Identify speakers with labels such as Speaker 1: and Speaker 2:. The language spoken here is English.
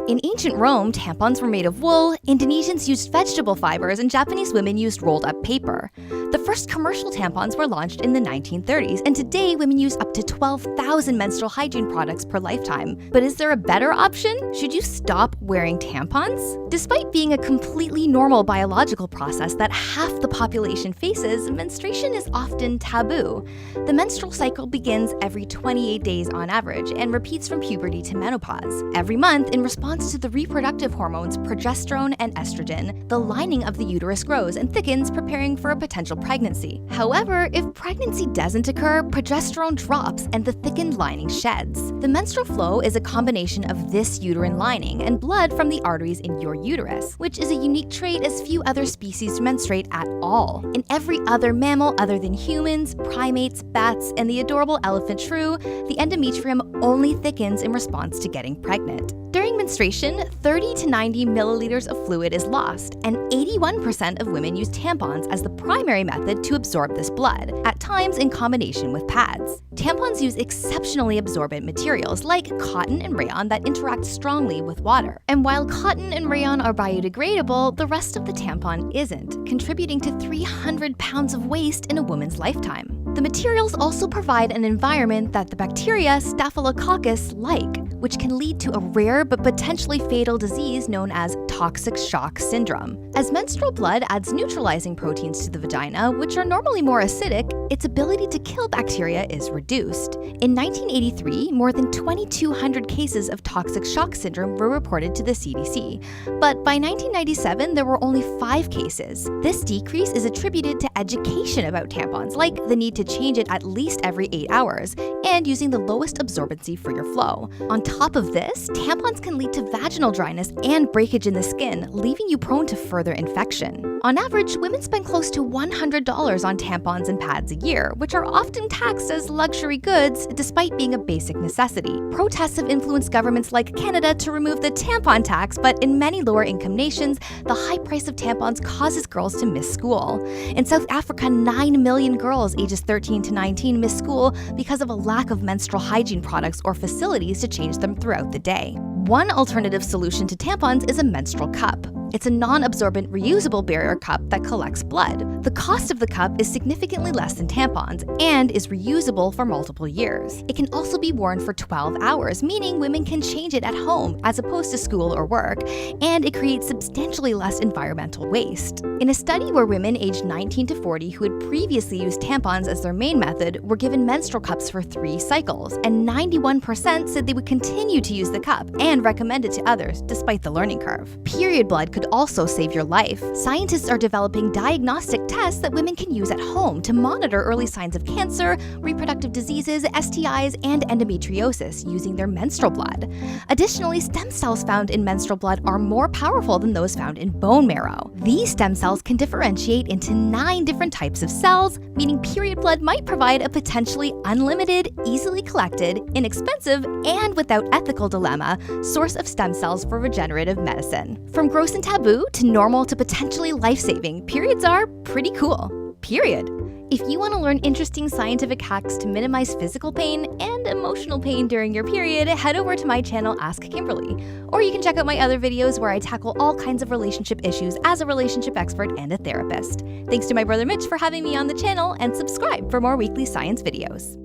Speaker 1: In ancient Rome, tampons were made of wool, Indonesians used vegetable fibers, and Japanese women used rolled-up paper. The first commercial tampons were launched in the 1930s, and today women use up to 12,000 menstrual hygiene products per lifetime. But is there a better option? Should you stop wearing tampons? Despite being a completely normal biological process that half the population faces, menstruation is often taboo. The menstrual cycle begins every 28 days on average and repeats from puberty to menopause. Every month, in response to the reproductive hormones progesterone and estrogen, the lining of the uterus grows and thickens, preparing for a potential pregnancy. However, if pregnancy doesn't occur, progesterone drops and the thickened lining sheds. The menstrual flow is a combination of this uterine lining and blood from the arteries in your uterus, which is a unique trait as few other species menstruate at all. In every other mammal other than humans, primates, bats, and the adorable elephant shrew, the endometrium only thickens in response to getting pregnant. During menstruation, 30 to 90 milliliters of fluid is lost, and 81% of women use tampons as the primary method to absorb this blood, at times in combination with pads. Tampons use exceptionally absorbent materials like cotton and rayon that interact strongly with water. And while cotton and rayon are biodegradable, the rest of the tampon isn't, contributing to 300 pounds of waste in a woman's lifetime. The materials also provide an environment that the bacteria Staphylococcus like, which can lead to a rare but potentially fatal disease known as toxic shock syndrome. As menstrual blood adds neutralizing proteins to the vagina, which are normally more acidic, its ability to kill bacteria is reduced. In 1983, more than 2,200 cases of toxic shock syndrome were reported to the CDC, but by 1997, there were only 5 cases. This decrease is attributed to education about tampons, like the need to change it at least every 8 hours, and using the lowest absorbency for your flow. On top of this, tampons can lead to vaginal dryness and breakage in the skin, leaving you prone to further infection. On average, women spend close to $100 on tampons and pads a year, which are often taxed as luxury goods despite being a basic necessity. Protests have influenced governments like Canada to remove the tampon tax, but in many lower-income nations, the high price of tampons causes girls to miss school. In South Africa, 9 million girls ages 13 to 19 miss school because of a lack of menstrual hygiene products or facilities to change them throughout the day. One alternative solution to tampons is a menstrual cup. It's a non-absorbent, reusable barrier cup that collects blood. The cost of the cup is significantly less than tampons and is reusable for multiple years. It can also be worn for 12 hours, meaning women can change it at home as opposed to school or work, and it creates substantially less environmental waste. In a study where women aged 19 to 40 who had previously used tampons as their main method were given menstrual cups for 3 cycles, and 91% said they would continue to use the cup and recommend it to others despite the learning curve. Period blood could also save your life. Scientists are developing diagnostic tests that women can use at home to monitor early signs of cancer, reproductive diseases, STIs, and endometriosis using their menstrual blood. Additionally, stem cells found in menstrual blood are more powerful than those found in bone marrow. These stem cells can differentiate into 9 different types of cells, meaning period blood might provide a potentially unlimited, easily collected, inexpensive, and without ethical dilemma, source of stem cells for regenerative medicine. From gross and taboo to normal to potentially life-saving, periods are pretty cool. Period. If you want to learn interesting scientific hacks to minimize physical pain and emotional pain during your period, head over to my channel Ask Kimberly. Or you can check out my other videos where I tackle all kinds of relationship issues as a relationship expert and a therapist. Thanks to my brother Mitch for having me on the channel, and subscribe for more weekly science videos.